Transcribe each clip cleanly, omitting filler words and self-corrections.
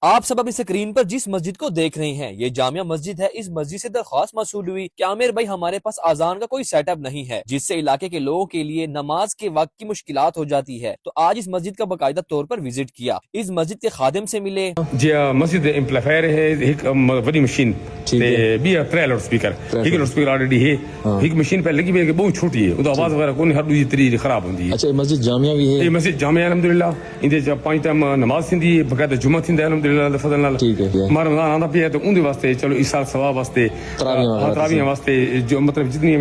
آپ سب اپنی اسکرین پر جس مسجد کو دیکھ رہے ہیں یہ جامعہ مسجد ہے۔ اس مسجد سے درخواست موصول ہوئی کہ عامر بھائی ہمارے پاس اذان کا کوئی سیٹ اپ نہیں ہے جس سے علاقے کے لوگوں کے لیے نماز کے وقت کی مشکلات ہو جاتی ہے، تو آج اس مسجد کا باقاعدہ طور پر وزٹ کیا، اس مسجد کے خادم سے ملے۔ جی مسجد امپلیفائر ہے، ایک بڑی مشین بھی ہے، لاؤڈ اسپیکر ایک لاؤڈ اسپیکر آلریڈی ہے، ایک مشین پہ لگی ہوئی ہے بہت چھوٹی ہے، وہ آواز وغیرہ کون ہر دوسری طریقے خراب ہوتی ہے۔ اچھا مسجد جامعہ بھی ہے؟ یہ مسجد جامعہ الحمدللہ، اندے 5 ٹائم نماز تھیندی ہے، باقاعدہ جمعہ تھیندا ہے الحمدللہ فضل نال۔ ٹھیک ہے، ہمارا رمضان آندا پیا تو اون دے واسطے چلو اس سال ثواب واسطے تراویح واسطے جو مطلب جتنی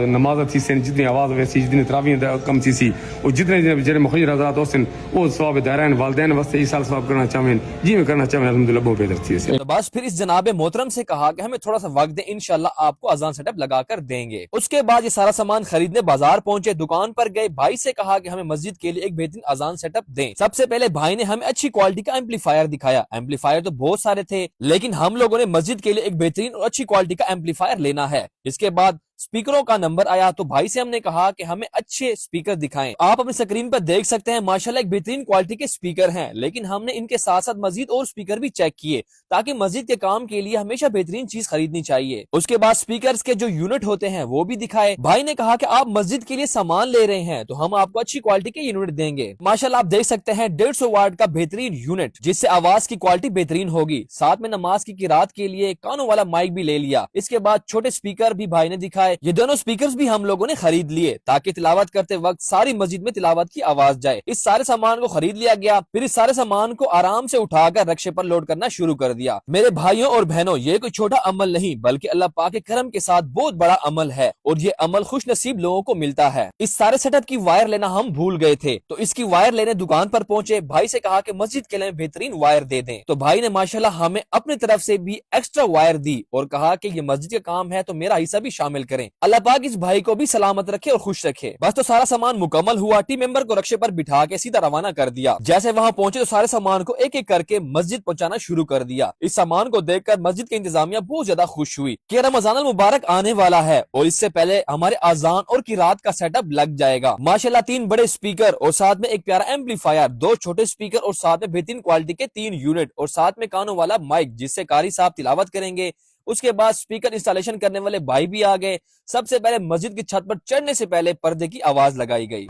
نماز تھی سن، جتنی آواز ویسی، جتنی تراویح کم سی اور جتنے جڑے مخرج حضرات ہوسن وہ ثواب دائرین والدین واسطے اس سال ثواب کرنا چاہیں جی میں کرنا چاہیں الحمدللہ بہت بہتر تھی۔ تو بس پھر اس جناب محترم سے کہا کہ ہمیں تھوڑا سا وقت دیں، انشاءاللہ آپ کو اذان سیٹ اپ لگا کر دیں گے۔ اس کے بعد یہ سارا سامان خریدنے بازار پہنچے، دکان پر گئے، بھائی سے کہا کہ ہمیں مسجد کے لیے ایک بہترین اذان سیٹ اپ دیں۔ سب سے پہلے بھائی نے ہمیں اچھی کوالٹی کا ایمپلیفائر دکھایا، ایمپلیفائر تو بہت سارے تھے لیکن ہم لوگوں نے مسجد کے لیے ایک بہترین اور اچھی کوالٹی کا ایمپلیفائر لینا ہے۔ اس کے بعد اسپیکروں کا نمبر آیا تو بھائی سے ہم نے کہا کہ ہمیں اچھے اسپیکر دکھائیں۔ آپ اپنی سکرین پر دیکھ سکتے ہیں ماشاءاللہ ایک بہترین کوالٹی کے اسپیکر ہیں، لیکن ہم نے ان کے ساتھ ساتھ مزید اور اسپیکر بھی چیک کیے تاکہ مسجد کے کام کے لیے ہمیشہ بہترین چیز خریدنی چاہیے۔ اس کے بعد اسپیکرز کے جو یونٹ ہوتے ہیں وہ بھی دکھائے۔ بھائی نے کہا کہ آپ مسجد کے لیے سامان لے رہے ہیں تو ہم آپ کو اچھی کوالٹی کے یونٹ دیں گے۔ ماشاءاللہ آپ دیکھ سکتے ہیں 150 واٹ کا بہترین یونٹ جس سے آواز کی کوالٹی بہترین ہوگی، ساتھ میں نماز کی قرات کے لیے کانوں والا مائک بھی لے لیا۔ اس کے بعد چھوٹے اسپیکر بھی بھائی نے دکھائے، یہ دونوں اسپیکرز بھی ہم لوگوں نے خرید لیے تاکہ تلاوت کرتے وقت ساری مسجد میں تلاوت کی آواز جائے۔ اس سارے سامان کو خرید لیا گیا، پھر اس سارے سامان کو آرام سے اٹھا کر رکشے پر لوڈ کرنا شروع کر دیا۔ میرے بھائیوں اور بہنوں یہ کوئی چھوٹا عمل نہیں بلکہ اللہ پاک کے کرم کے ساتھ بہت بڑا عمل ہے، اور یہ عمل خوش نصیب لوگوں کو ملتا ہے۔ اس سارے سیٹ اپ کی وائر لینا ہم بھول گئے تھے تو اس کی وائر لینے دکان پر پہنچے، بھائی سے کہا کہ مسجد کے لیے بہترین وائر دے دیں، تو بھائی نے ماشاءاللہ ہمیں اپنی طرف سے بھی ایکسٹرا وائر دی اور کہا کہ یہ مسجد کا کام ہے تو میرا حصہ بھی شامل کریں۔ اللہ پاک اس بھائی کو بھی سلامت رکھے اور خوش رکھے۔ بس تو سارا سامان مکمل ہوا، ٹیم ممبر کو رکشے پر بٹھا کے سیدھا روانہ کر دیا۔ جیسے وہاں پہنچے تو سارے سامان کو ایک ایک کر کے مسجد پہنچانا شروع کر دیا۔ اس سامان کو دیکھ کر مسجد کے انتظامیہ بہت زیادہ خوش ہوئی کہ رمضان المبارک آنے والا ہے اور اس سے پہلے ہمارے اذان اور قرات کا سیٹ اپ لگ جائے گا۔ ماشاءاللہ 3 بڑے اسپیکر اور ساتھ میں ایک پیارا ایمپلیفائر، 2 چھوٹے اسپیکر اور ساتھ میں بہترین کوالٹی کے 3 یونٹ اور ساتھ میں کانوں والا مائک جس سے قاری صاحب تلاوت کریں گے۔ اس کے بعد اسپیکر انسٹالیشن کرنے والے بھائی بھی آ گئے۔ سب سے پہلے مسجد کی چھت پر چڑھنے سے پہلے پردے کی آواز لگائی گئی۔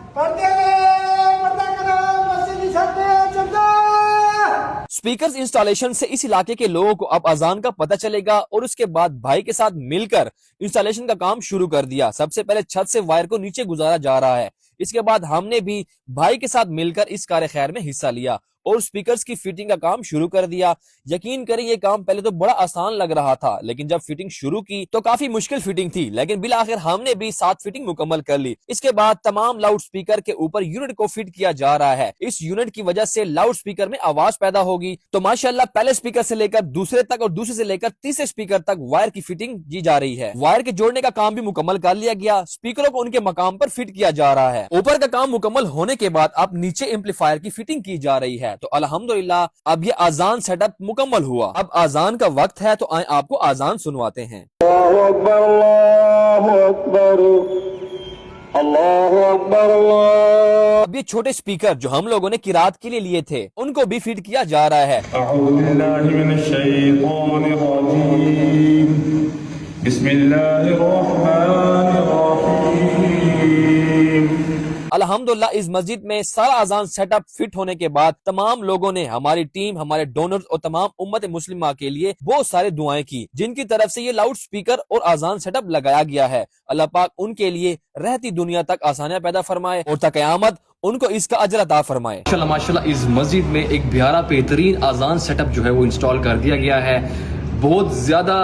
اسپیکرز انسٹالیشن سے اس علاقے کے لوگوں کو اب اذان کا پتہ چلے گا اور اس کے بعد بھائی کے ساتھ مل کر انسٹالیشن کا کام شروع کر دیا۔ سب سے پہلے چھت سے وائر کو نیچے گزارا جا رہا ہے، اس کے بعد ہم نے بھی بھائی کے ساتھ مل کر اس کار خیر میں حصہ لیا اور سپیکرز کی فٹنگ کا کام شروع کر دیا۔ یقین کریں یہ کام پہلے تو بڑا آسان لگ رہا تھا لیکن جب فٹنگ شروع کی تو کافی مشکل فٹنگ تھی، لیکن بالآخر ہم نے بھی 7 فٹنگ مکمل کر لی۔ اس کے بعد تمام لاؤڈ سپیکر کے اوپر یونٹ کو فٹ کیا جا رہا ہے۔ اس یونٹ کی وجہ سے لاؤڈ سپیکر میں آواز پیدا ہوگی، تو ماشاءاللہ پہلے سپیکر سے لے کر دوسرے تک اور دوسرے سے لے کر تیسرے سپیکر تک وائر کی فٹنگ کی جا رہی ہے۔ وائر کے جوڑنے کا کام بھی مکمل کر لیا گیا، سپیکروں کو ان کے مقام پر فٹ کیا جا رہا ہے۔ اوپر کا کام مکمل ہونے کے بعد اب نیچے ایمپلیفائر کی فٹنگ کی جا رہی ہے، تو الحمدللہ اب یہ آذان سیٹ اپ مکمل ہوا۔ اب آذان کا وقت ہے تو آئیں آپ کو آذان سنواتے ہیں۔ اللہ اکبر اللہ اکبر اللہ اکبر اللہ۔ اب یہ چھوٹے سپیکر جو ہم لوگوں نے قرات کے لیے تھے ان کو بھی فٹ کیا جا رہا ہے۔ اعوذ باللہ من الشیطان الرجیم بسم اللہ الرحمن الرحیم۔ الحمدللہ اس مسجد میں سارا آذان سیٹ اپ فٹ ہونے کے بعد تمام لوگوں نے، ہماری ٹیم، ہمارے ڈونرز اور تمام امت مسلمہ کے لیے بہت سارے دعائیں کی جن کی طرف سے یہ لاؤڈ سپیکر اور آذان سیٹ اپ لگایا گیا ہے۔ اللہ پاک ان کے لیے رہتی دنیا تک آسانیاں پیدا فرمائے اور تا قیامت ان کو اس کا اجر عطا فرمائے۔ ماشاءاللہ اس مسجد میں ایک پیارا بہترین آذان سیٹ اپ جو ہے وہ انسٹال کر دیا گیا ہے۔ بہت زیادہ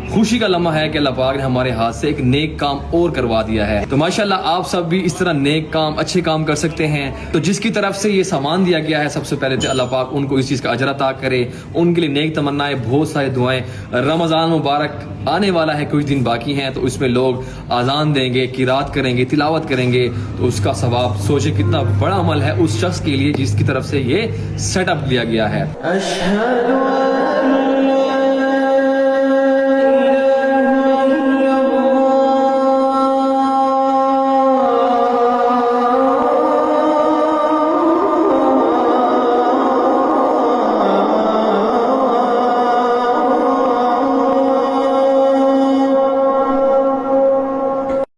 خوشی کا لمحہ ہے کہ اللہ پاک نے ہمارے ہاتھ سے ایک نیک کام اور کروا دیا ہے۔ تو ماشاءاللہ آپ سب بھی اس طرح نیک کام، اچھے کام کر سکتے ہیں۔ تو جس کی طرف سے یہ سامان دیا گیا ہے سب سے پہلے تو اللہ پاک ان کو اس چیز کا اجر عطا کرے، ان کے لیے نیک تمنائیں، بہت ساری دعائیں۔ رمضان مبارک آنے والا ہے، کچھ دن باقی ہیں، تو اس میں لوگ آذان دیں گے، قرات کریں گے، تلاوت کریں گے، تو اس کا ثواب سوچے کتنا بڑا عمل ہے اس شخص کے لیے جس کی طرف سے یہ سیٹ اپ دیا گیا ہے۔ اشہد